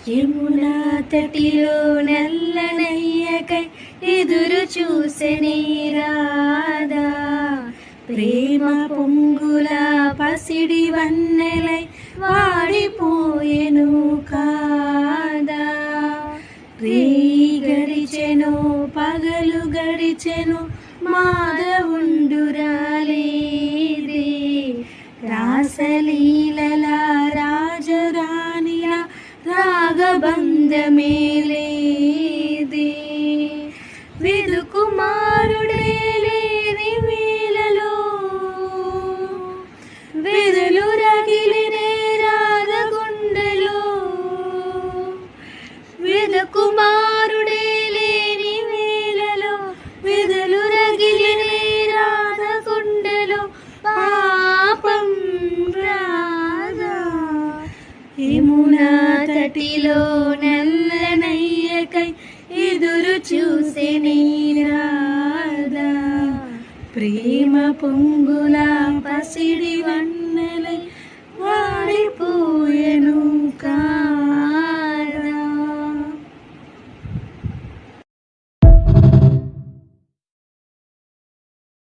యమునా తటిలో నల్లనయ్యకై ఎదురు చూసెనే రాధా, ప్రేమ పొంగుల పసిడి వన్నెలై వాడిపోయెను కాదా. రేయి గడిచెను పగలు గడిచెను మాధవుండురాలేదే, రాసలీలల రాజరాణిల రాగబంధమే లేదే. విదుకుమారుడే లేని వేళలో వెదలు రగిలినే రాధగుండెలో, విదుకుమారుడే లేని వేళలో వెదలు రగిలినే రాధగుండెలో, పాపం రాధా. యమునా తటిలో నల్లనయ్యకై ఎదురు చూసెనే రాధా, ప్రేమ పొంగుల పసిడి వన్నెలై